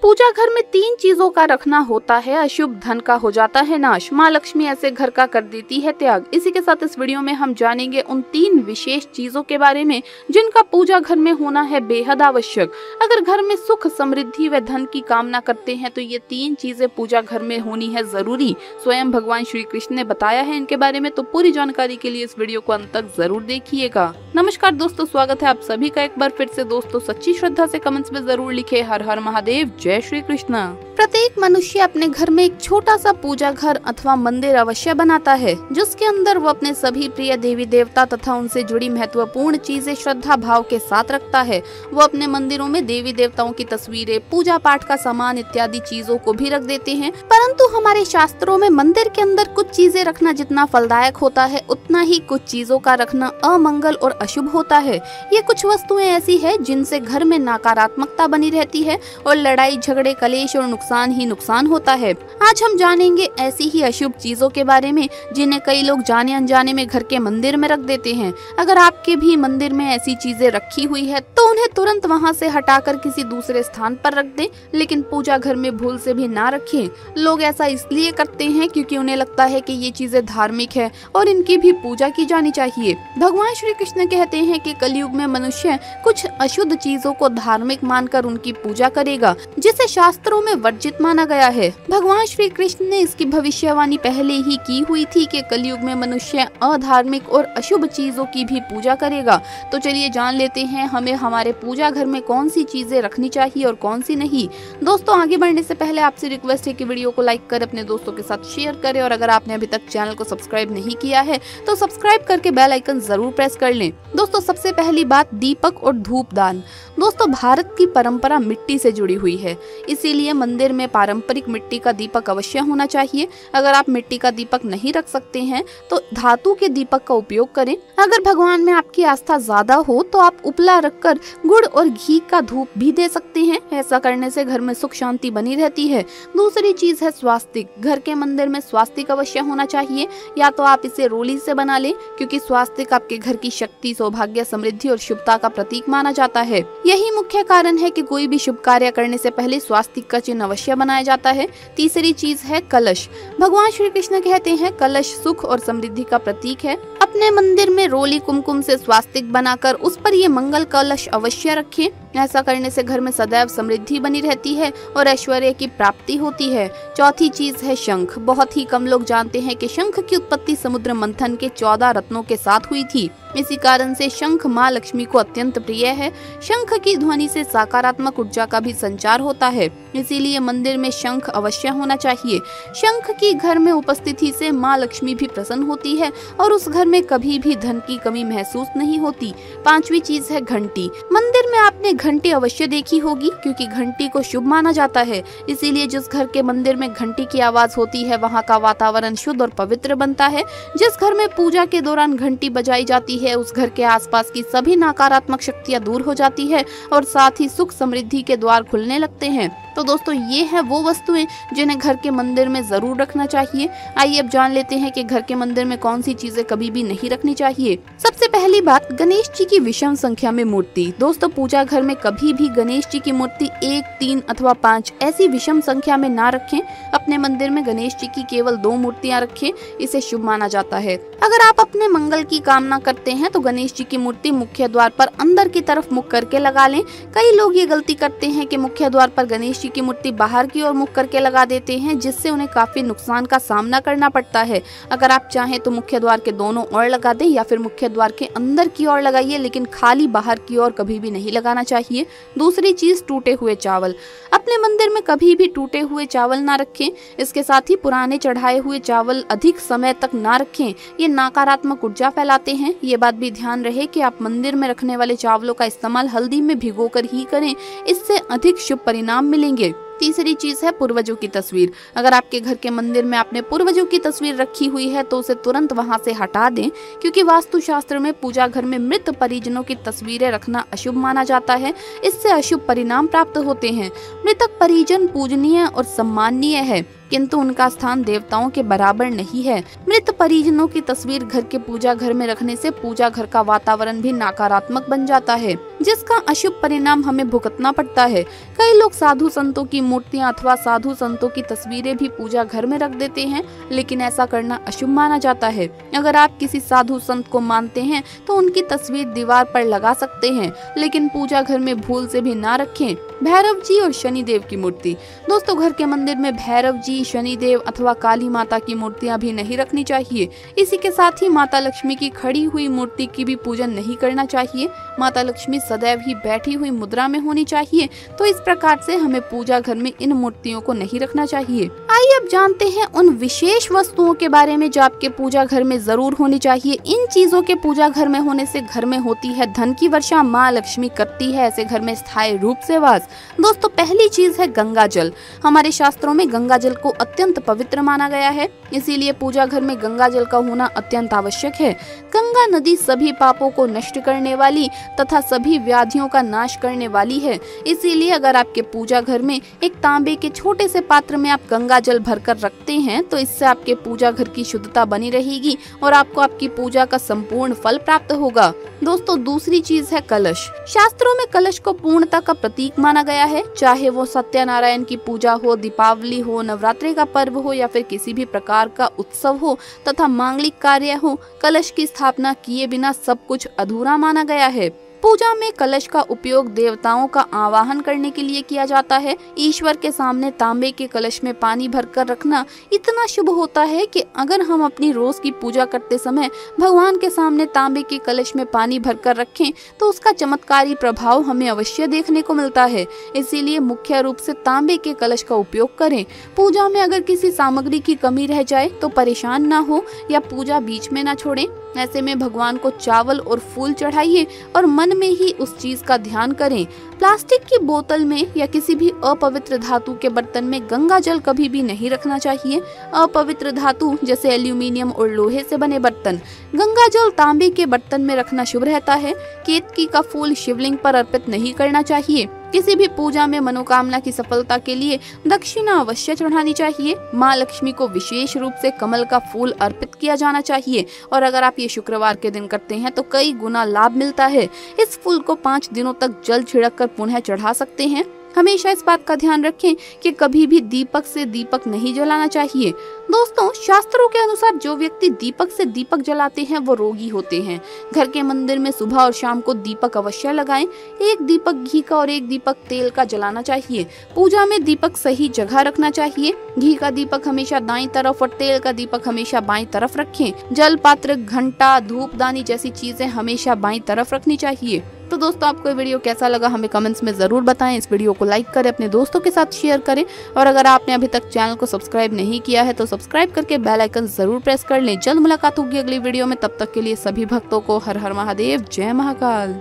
पूजा घर में 3 चीजों का रखना होता है, अशुभ धन का हो जाता है नाश, माँ लक्ष्मी ऐसे घर का कर देती है त्याग। इसी के साथ इस वीडियो में हम जानेंगे उन 3 विशेष चीजों के बारे में जिनका पूजा घर में होना है बेहद आवश्यक। अगर घर में सुख, समृद्धि व धन की कामना करते हैं तो ये 3 चीजें पूजा घर में होनी है जरूरी। स्वयं भगवान श्री कृष्ण ने बताया है इनके बारे में, तो पूरी जानकारी के लिए इस वीडियो को अंत तक जरूर देखिएगा। नमस्कार दोस्तों, स्वागत है आप सभी का एक बार फिर से। दोस्तों सच्ची श्रद्धा से कमेंट्स में जरूर लिखे हर हर महादेव, जय श्री कृष्ण। प्रत्येक मनुष्य अपने घर में एक छोटा सा पूजा घर अथवा मंदिर अवश्य बनाता है, जिसके अंदर वो अपने सभी प्रिय देवी देवता तथा उनसे जुड़ी महत्वपूर्ण चीजें श्रद्धा भाव के साथ रखता है। वो अपने मंदिरों में देवी देवताओं की तस्वीरें, पूजा पाठ का सामान इत्यादि चीजों को भी रख देते हैं। परंतु हमारे शास्त्रों में मंदिर के अंदर कुछ चीजें रखना जितना फलदायक होता है, उतना ही कुछ चीजों का रखना अमंगल और अशुभ होता है। ये कुछ वस्तुएं ऐसी है जिनसे घर में नकारात्मकता बनी रहती है और लड़ाई झगड़े, कलेश और नुकसान ही नुकसान होता है। आज हम जानेंगे ऐसी ही अशुभ चीजों के बारे में जिन्हें कई लोग जाने अनजाने में घर के मंदिर में रख देते हैं। अगर आपके भी मंदिर में ऐसी चीजें रखी हुई है तो उन्हें तुरंत वहां से हटाकर किसी दूसरे स्थान पर रख दें, लेकिन पूजा घर में भूल से भी ना रखें। लोग ऐसा इसलिए करते हैं क्योंकि उन्हें लगता है कि ये चीजें धार्मिक है और इनकी भी पूजा की जानी चाहिए। भगवान श्री कृष्ण कहते हैं कि कलयुग में मनुष्य कुछ अशुद्ध चीजों को धार्मिक मानकर उनकी पूजा करेगा, जिसे शास्त्रों में वर्जित माना गया है। भगवान श्री कृष्ण ने इसकी भविष्यवाणी पहले ही की हुई थी कि कलयुग में मनुष्य अधार्मिक और अशुभ चीजों की भी पूजा करेगा। तो चलिए जान लेते हैं हमें हमारे पूजा घर में कौन सी चीजें रखनी चाहिए और कौन सी नहीं। दोस्तों आगे बढ़ने से पहले आपसे रिक्वेस्ट है कि वीडियो को लाइक कर अपने दोस्तों के साथ शेयर करें, और अगर आपने अभी तक चैनल को सब्सक्राइब नहीं किया है तो सब्सक्राइब करके बेल आइकन जरूर प्रेस कर लें। दोस्तों सबसे पहली बात, दीपक और धूप दान। दोस्तों भारत की परंपरा मिट्टी से जुड़ी हुई है, इसीलिए मंदिर में पारंपरिक मिट्टी का दीपक अवश्य होना चाहिए। अगर आप मिट्टी का दीपक नहीं रख सकते हैं तो धातु के दीपक का उपयोग करें। अगर भगवान में आपकी आस्था ज्यादा हो तो आप उपला रखकर गुड़ और घी का धूप भी दे सकते हैं। ऐसा करने से घर में सुख शांति बनी रहती है। दूसरी चीज है स्वास्तिक। घर के मंदिर में स्वास्तिक अवश्य होना चाहिए, या तो आप इसे रोली से बना लें, क्योंकि स्वास्तिक आपके घर की शक्ति, सौभाग्य, समृद्धि और शुभता का प्रतीक माना जाता है। यही मुख्य कारण है कि कोई भी शुभ कार्य करने से पहले स्वास्तिक का चिन्ह अवश्य बनाया जाता है। तीसरी चीज है कलश। भगवान श्री कृष्ण कहते हैं कलश सुख और समृद्धि का प्रतीक है। अपने मंदिर में रोली कुमकुम से स्वास्तिक बनाकर उस पर ये मंगल कलश अवश्य रखें। ऐसा करने से घर में सदैव समृद्धि बनी रहती है और ऐश्वर्य की प्राप्ति होती है। चौथी चीज है शंख। बहुत ही कम लोग जानते हैं कि शंख की उत्पत्ति समुद्र मंथन के 14 रत्नों के साथ हुई थी। इसी कारण से शंख माँ लक्ष्मी को अत्यंत प्रिय है। शंख की ध्वनि से सकारात्मक ऊर्जा का भी संचार होता है, इसीलिए मंदिर में शंख अवश्य होना चाहिए। शंख की घर में उपस्थिति से माँ लक्ष्मी भी प्रसन्न होती है और उस घर में कभी भी धन की कमी महसूस नहीं होती। पांचवी चीज है घंटी। मंदिर में आपने घंटी अवश्य देखी होगी, क्योंकि घंटी को शुभ माना जाता है। इसीलिए जिस घर के मंदिर में घंटी की आवाज होती है वहाँ का वातावरण शुद्ध और पवित्र बनता है। जिस घर में पूजा के दौरान घंटी बजाई जाती है उस घर के आसपास की सभी नकारात्मक शक्तियां दूर हो जाती है और साथ ही सुख समृद्धि के द्वार खुलने लगते हैं। तो दोस्तों ये है वो वस्तुएं जिन्हें घर के मंदिर में जरूर रखना चाहिए। आइए अब जान लेते हैं कि घर के मंदिर में कौन सी चीजें कभी भी नहीं रखनी चाहिए। सबसे पहली बात, गणेश जी की विषम संख्या में मूर्ति। दोस्तों पूजा घर में कभी भी गणेश जी की मूर्ति 1, 3 अथवा 5 ऐसी विषम संख्या में ना रखें। अपने मंदिर में गणेश जी की केवल 2 मूर्तियां रखें, इसे शुभ माना जाता है। अगर आप अपने मंगल की कामना करते हैं तो गणेश जी की मूर्ति मुख्य द्वार पर अंदर की तरफ मुख करके लगा लें। कई लोग ये गलती करते हैं कि मुख्य द्वार पर गणेश की मूर्ति बाहर की ओर मुख करके लगा देते हैं, जिससे उन्हें काफी नुकसान का सामना करना पड़ता है। अगर आप चाहें तो मुख्य द्वार के दोनों ओर लगा दें या फिर मुख्य द्वार के अंदर की ओर लगाइए, लेकिन खाली बाहर की ओर कभी भी नहीं लगाना चाहिए। दूसरी चीज, टूटे हुए चावल। अपने मंदिर में कभी भी टूटे हुए चावल ना रखें। इसके साथ ही पुराने चढ़ाए हुए चावल अधिक समय तक ना रखें, ये नकारात्मक ऊर्जा फैलाते हैं। ये बात भी ध्यान रहे कि आप मंदिर में रखने वाले चावलों का इस्तेमाल हल्दी में भिगोकर ही करें, इससे अधिक शुभ परिणाम मिलेंगे। तीसरी चीज है पूर्वजों की तस्वीर। अगर आपके घर के मंदिर में आपने पूर्वजों की तस्वीर रखी हुई है तो उसे तुरंत वहां से हटा दें, क्योंकि वास्तुशास्त्र में पूजा घर में मृत परिजनों की तस्वीरें रखना अशुभ माना जाता है। इससे अशुभ परिणाम प्राप्त होते हैं। मृतक परिजन पूजनीय और सम्माननीय है। किंतु उनका स्थान देवताओं के बराबर नहीं है। मृत परिजनों की तस्वीर घर के पूजा घर में रखने से पूजा घर का वातावरण भी नकारात्मक बन जाता है, जिसका अशुभ परिणाम हमें भुगतना पड़ता है। कई लोग साधु संतों की मूर्तियां अथवा साधु संतों की तस्वीरें भी पूजा घर में रख देते हैं, लेकिन ऐसा करना अशुभ माना जाता है। अगर आप किसी साधु संत को मानते हैं तो उनकी तस्वीर दीवार पर लगा सकते हैं, लेकिन पूजा घर में भूल से भी ना रखें। भैरव जी और शनिदेव की मूर्ति। दोस्तों, घर के मंदिर में भैरव जी, शनिदेव अथवा काली माता की मूर्तियां भी नहीं रखनी चाहिए। इसी के साथ ही माता लक्ष्मी की खड़ी हुई मूर्ति की भी पूजन नहीं करना चाहिए। माता लक्ष्मी सदैव ही बैठी हुई मुद्रा में होनी चाहिए, तो इस प्रकार से हमें पूजा घर में इन मूर्तियों को नहीं रखना चाहिए। आइए अब जानते हैं उन विशेष वस्तुओं के बारे में जो आपके पूजा घर में जरूर होनी चाहिए। इन चीजों के पूजा घर में होने से घर में होती है धन की वर्षा, माँ लक्ष्मी करती है ऐसे घर में स्थायी रूप से वास। दोस्तों, पहली चीज है गंगा जल। हमारे शास्त्रों में गंगा जल को अत्यंत पवित्र माना गया है, इसीलिए पूजा घर में गंगा जल का होना अत्यंत आवश्यक है। गंगा नदी सभी पापों को नष्ट करने वाली तथा सभी व्याधियों का नाश करने वाली है। इसीलिए अगर आपके पूजा घर में एक तांबे के छोटे से पात्र में आप गंगा जल भरकर रखते हैं तो इससे आपके पूजा घर की शुद्धता बनी रहेगी और आपको आपकी पूजा का संपूर्ण फल प्राप्त होगा। दोस्तों, दूसरी चीज है कलश। शास्त्रों में कलश को पूर्णता का प्रतीक माना गया है। चाहे वो सत्यनारायण की पूजा हो, दीपावली हो, नवरात्रि का पर्व हो या फिर किसी भी प्रकार का उत्सव हो तथा मांगलिक कार्य हो, कलश की स्थापना किए बिना सब कुछ अधूरा माना गया है। पूजा में कलश का उपयोग देवताओं का आवाहन करने के लिए किया जाता है। ईश्वर के सामने तांबे के कलश में पानी भरकर रखना इतना शुभ होता है कि अगर हम अपनी रोज की पूजा करते समय भगवान के सामने तांबे के कलश में पानी भरकर रखें तो उसका चमत्कारी प्रभाव हमें अवश्य देखने को मिलता है। इसीलिए मुख्य रूप से तांबे के कलश का उपयोग करें। पूजा में अगर किसी सामग्री की कमी रह जाए तो परेशान ना हो या पूजा बीच में ना छोड़ें। ऐसे में भगवान को चावल और फूल चढ़ाइए और मन में ही उस चीज का ध्यान करें। प्लास्टिक की बोतल में या किसी भी अपवित्र धातु के बर्तन में गंगा जल कभी भी नहीं रखना चाहिए। अपवित्र धातु जैसे एल्यूमिनियम और लोहे से बने बर्तन, गंगा जल तांबे के बर्तन में रखना शुभ रहता है। केतकी का फूल शिवलिंग पर अर्पित नहीं करना चाहिए। किसी भी पूजा में मनोकामना की सफलता के लिए दक्षिणा अवश्य चढ़ानी चाहिए। माँ लक्ष्मी को विशेष रूप से कमल का फूल अर्पित किया जाना चाहिए और अगर आप ये शुक्रवार के दिन करते हैं तो कई गुना लाभ मिलता है। इस फूल को 5 दिनों तक जल छिड़क कर पुनः चढ़ा सकते हैं। हमेशा इस बात का ध्यान रखें कि कभी भी दीपक से दीपक नहीं जलाना चाहिए। दोस्तों, शास्त्रों के अनुसार जो व्यक्ति दीपक से दीपक जलाते हैं वो रोगी होते हैं। घर के मंदिर में सुबह और शाम को दीपक अवश्य लगाएं। एक दीपक घी का और एक दीपक तेल का जलाना चाहिए। पूजा में दीपक सही जगह रखना चाहिए। घी का दीपक हमेशा दाईं तरफ और तेल का दीपक हमेशा बाईं तरफ रखें। जल पात्र, घंटा, धूपदानी जैसी चीजें हमेशा बाईं तरफ रखनी चाहिए। तो दोस्तों, आपको ये वीडियो कैसा लगा हमें कमेंट्स में जरूर बताएं। इस वीडियो को लाइक करें, अपने दोस्तों के साथ शेयर करें और अगर आपने अभी तक चैनल को सब्सक्राइब नहीं किया है तो सब्सक्राइब करके बेल आइकन जरूर प्रेस कर लें। जल्द मुलाकात होगी अगली वीडियो में, तब तक के लिए सभी भक्तों को हर हर महादेव, जय महाकाल।